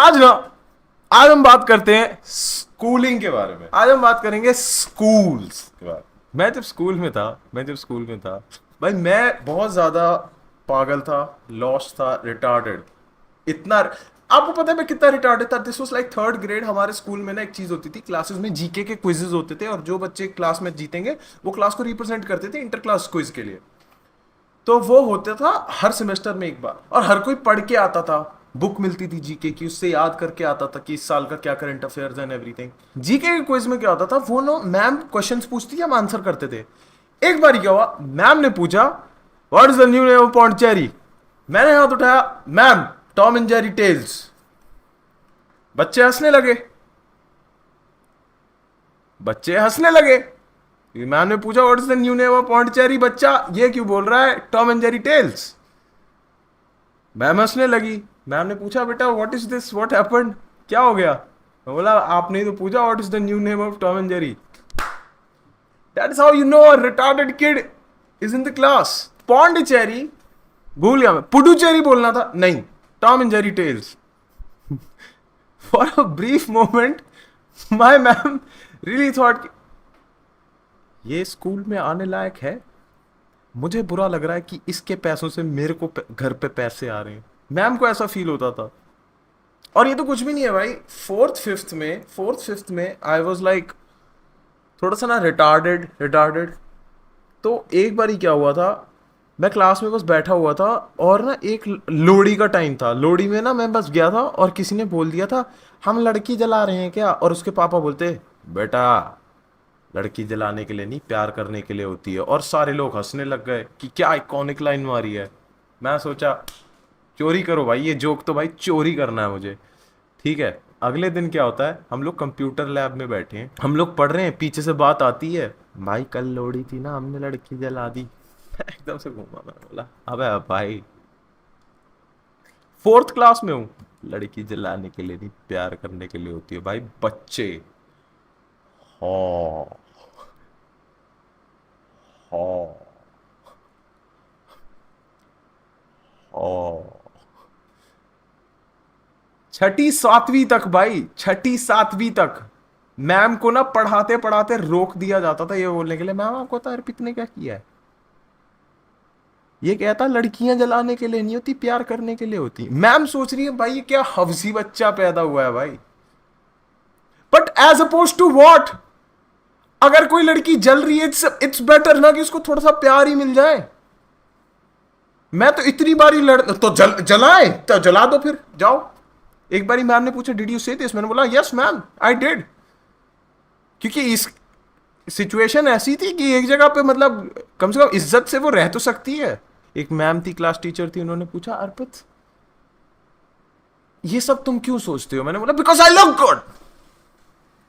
आज ना आज हम बात करते हैं स्कूलिंग के बारे में। आज हम बात करेंगे स्कूल्स के बारे में। मैं जब स्कूल में था भाई, मैं बहुत ज्यादा पागल था, लॉस्ट था, रिटार्डेड। इतना आपको पता है मैं कितना रिटार्डेड था? This was like third grade. हमारे स्कूल में ना एक चीज होती थी, क्लासेस में जीके के क्विजेज होते थे, और जो बच्चे क्लास में जीतेंगे वो क्लास को रिप्रेजेंट करते थे इंटर क्लास क्विज के लिए। तो वो होता था हर सेमेस्टर में एक बार, और हर कोई पढ़ के आता था। बुक मिलती थी जीके की, उससे याद करके आता था कि इस साल का क्या current affairs and everything. GK के क्विज में क्या होता था, वो नो मैम क्वेश्चंस पूछती थी, हम आंसर करते थे। एक बार क्या हुआ, मैम ने पूछा what is the new name of Pondicherry. मैंने हाथ उठाया, ma'am Tom and Jerry tales. बच्चे हंसने लगे। बच्चे हंसने लगे। मैम ने पूछा what is the new name of Pondicherry, बच्चा ये क्यों बोल रहा है Tom and Jerry tales. Ma'am हंसने लगी। मैम ने पूछा बेटा what is this, what happened, क्या हो गया। मैं बोला आपने ही तो पूछा what is the new name of Tom and Jerry. That is how you know a retarded kid is in the class. Pondicherry भूल गया मैं, पुडुचेरी बोलना था, नहीं, Tom and Jerry tales. For a brief moment my ma'am really thought ये school में आने लायक है। मुझे बुरा लग रहा है कि इसके पैसों से मेरे को घर पे पैसे आ रहे हैं। मैम को ऐसा फील होता था। और ये तो कुछ भी नहीं है भाई। फोर्थ फिफ्थ में आई वॉज लाइक थोड़ा सा ना रिटार्डेड रिटार्डेड। तो एक बार ही क्या हुआ था, मैं क्लास में बस बैठा हुआ था, और ना एक लोहड़ी का टाइम था। लोहड़ी में ना मैं बस गया था, और किसी ने बोल दिया था हम लड़की जला रहे हैं क्या। और उसके पापा बोलते बेटा लड़की जलाने के लिए नहीं, प्यार करने के लिए होती है। और सारे लोग हंसने लग गए कि क्या आइकॉनिक लाइन मारी है। मैं सोचा चोरी करो भाई, ये जोक तो भाई चोरी करना है मुझे। ठीक है। अगले दिन क्या होता है, हम लोग कंप्यूटर लैब में बैठे हैं, हम लोग पढ़ रहे हैं, पीछे से बात आती है भाई कल लोहड़ी थी ना, हमने लड़की जला दी। मैं एकदम से घूमा, मैंने बोला अबे भाई फोर्थ क्लास में हूँ, लड़की जलाने के लिए नहीं प्यार करने के लिए होती है भाई बच्चे। हाँ हाँ हाँ। छठी सातवीं तक भाई, छठी सातवीं तक मैम को ना पढ़ाते पढ़ाते रोक दिया जाता था ये बोलने के लिए मैम आपको तो अर्पित ने क्या किया है। ये कहता लड़कियां जलाने के लिए नहीं होती, प्यार करने के लिए होती। मैम सोच रही है भाई ये क्या हवसी बच्चा पैदा हुआ है भाई। But as opposed to what, अगर कोई लड़की जल रही है इट्स बेटर ना कि उसको थोड़ा सा प्यार ही मिल जाए। मैं तो इतनी बारी लड़ तो जलाए तो जला दो फिर जाओ। एक बारी मैम ने पूछा डिड यू से दिस, मैंने बोला यस मैम आई डिड। क्योंकि इस सिचुएशन ऐसी थी कि एक जगह पे मतलब कम से कम इज्जत से वो रह तो सकती है। एक मैम थी, क्लास टीचर थी, उन्होंने पूछा अर्पित ये सब तुम क्यों सोचते हो। मैंने बोला because I love good,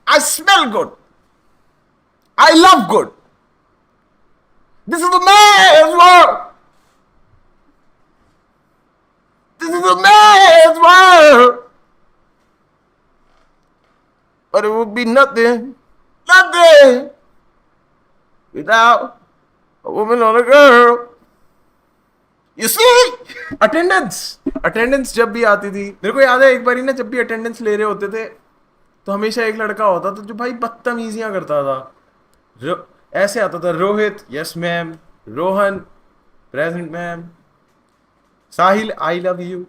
I smell good, I love good, this is the man world, this is the man world, but it would be nothing without a woman or a girl. You see? Attendance जब भी आती थी, मेरे को याद है एक बारी ना जब भी अटेंडेंस ले रहे होते थे तो हमेशा एक लड़का होता था जो भाई बदतमीजियां करता था। ऐसे आता था Rohit yes ma'am, Rohan present ma'am, Sahil I love you.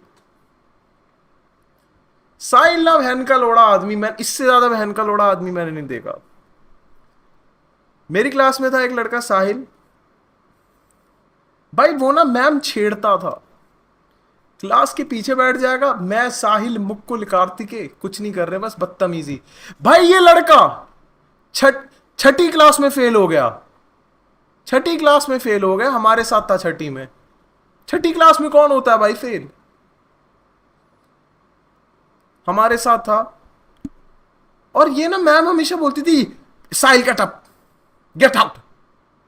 Sahil ना बहन का लोड़ा आदमी, मैं इससे ज्यादा बहन का लोड़ा आदमी मैंने नहीं देखा। मेरी क्लास में था एक लड़का साहिल, भाई वो ना मैम छेड़ता था। क्लास के पीछे बैठ जाएगा, मैं साहिल मुक्कुल कार्तिके कुछ नहीं कर रहे बस बदतमीजी। भाई ये लड़का छठी क्लास में फेल हो गया। छठी क्लास में फेल हो गया, हमारे साथ था छठी में। छठी क्लास में कौन होता है भाई फेल, हमारे साथ था। और ये ना मैम हमेशा बोलती थी Sahil get up, get out,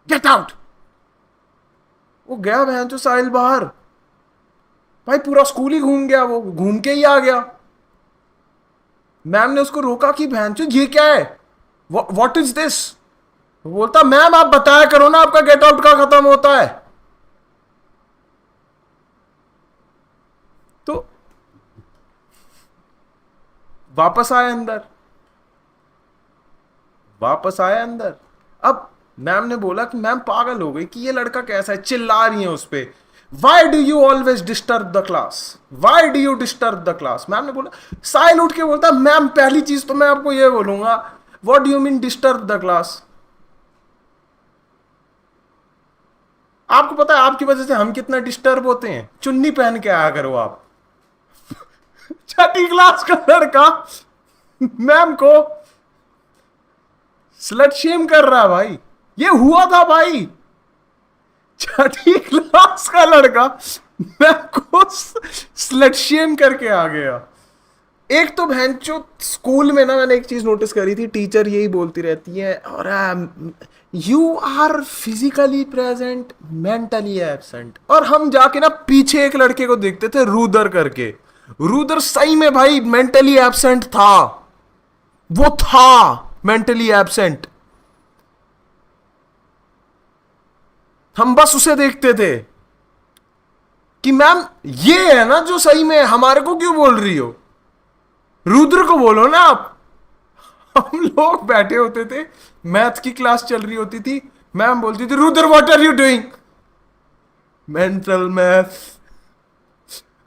get out. वो गया बहन जो साहिल बाहर, भाई पूरा स्कूल ही घूम गया, वो घूम के ही आ गया। मैम ने उसको रोका कि बहन चो ये क्या है, व्हाट इज दिस। बोलता मैम आप बताया करो ना आपका गेट आउट का खत्म होता है। तो वापस आए अंदर, वापस आए अंदर। अब मैम ने बोला कि मैम पागल हो गई कि ये लड़का कैसा है, चिल्ला रही है उस पे। Why do you always disturb the class, why do you disturb the class. Ma'am ने बोला, साहिल उठ के बोलता, मैम पहली चीज तो मैं आपको ये बोलूंगा, what do you mean disturb the class. आपको पता है आपकी वजह से हम कितना डिस्टर्ब होते हैं, चुन्नी पहन के आया करो आप। छठी क्लास का लड़का मैम को स्लट शेम कर रहा है भाई, ये हुआ था भाई। छठी क्लास का लड़का मैम को स्लट शेम करके आ गया। एक तो बहनचो स्कूल में ना मैंने एक चीज नोटिस करी थी, टीचर यही बोलती रहती है, और you are physically present mentally absent. और हम जाके ना पीछे एक लड़के को देखते थे रूदर करके, रूदर सही में भाई मेंटली एब्सेंट था, वो था मेंटली एब्सेंट। हम बस उसे देखते थे कि मैम ये है ना जो सही में, हमारे को क्यों बोल रही हो, रुद्र को बोलो ना आप। हम लोग बैठे होते थे, मैथ की क्लास चल रही होती थी, मैम बोलती थी, Rudra what are you doing, mental math.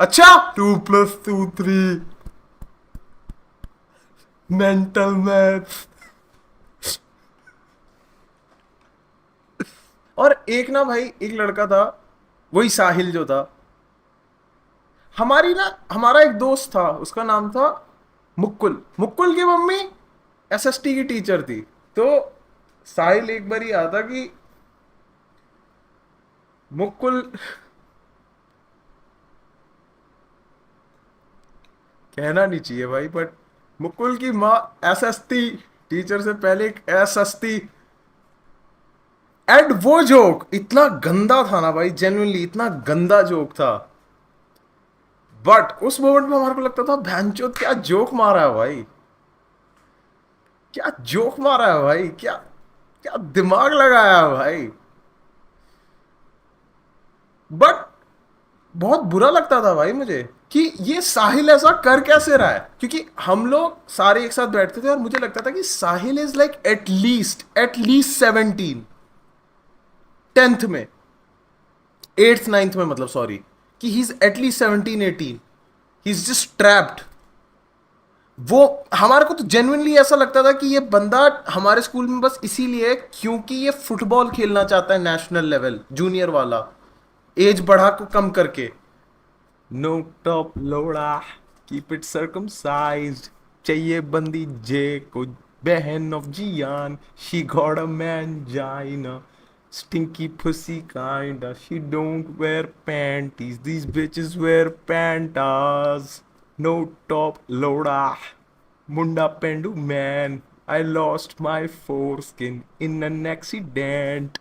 अच्छा 2+2 3, मेंटल मैथ। और एक ना भाई एक लड़का था, वही साहिल जो था, हमारा एक दोस्त था, उसका नाम था मुक्कुल। मुक्कुल की मम्मी एसएसटी की टीचर थी। तो साहिल एक बार ही आता कि मुक्कुल, कहना नहीं चाहिए भाई, बट मुकुल की माँ एसएसटी टीचर से पहले एक एसएसटी। एंड वो जोक इतना गंदा था ना भाई, जेन्युइनली इतना गंदा जोक था। बट उस मोमेंट में हमारे को लगता था भैंचोद क्या जोक मारा है भाई, क्या जोक मारा है भाई, क्या क्या दिमाग लगाया है भाई। बट बहुत बुरा लगता था भाई मुझे कि ये साहिल ऐसा कर कैसे रहा है, क्योंकि हम लोग सारे एक साथ बैठते थे और मुझे लगता था कि साहिल इज लाइक एटलीस्ट 17, 10th में, 8th 9th में, मतलब सॉरी, कि he is at least 17 18, he is just trapped. वो हमारे को तो जेन्युइनली ऐसा लगता था कि ये बंदा हमारे स्कूल में बस इसीलिए है क्योंकि ये फुटबॉल खेलना चाहता है नेशनल लेवल जूनियर वाला, एज बढ़ा को कम करके। नो टॉप लोड़ा, कीप इट सर्कमसाइज्ड, चाहिए बंदी जे को, बहन ऑफ जियान, शी गॉट अ मैन जाइना, stinky pussy kinda, she don't wear panties, these bitches wear pantas, no top loda, munda pendu man, I lost my foreskin in an accident,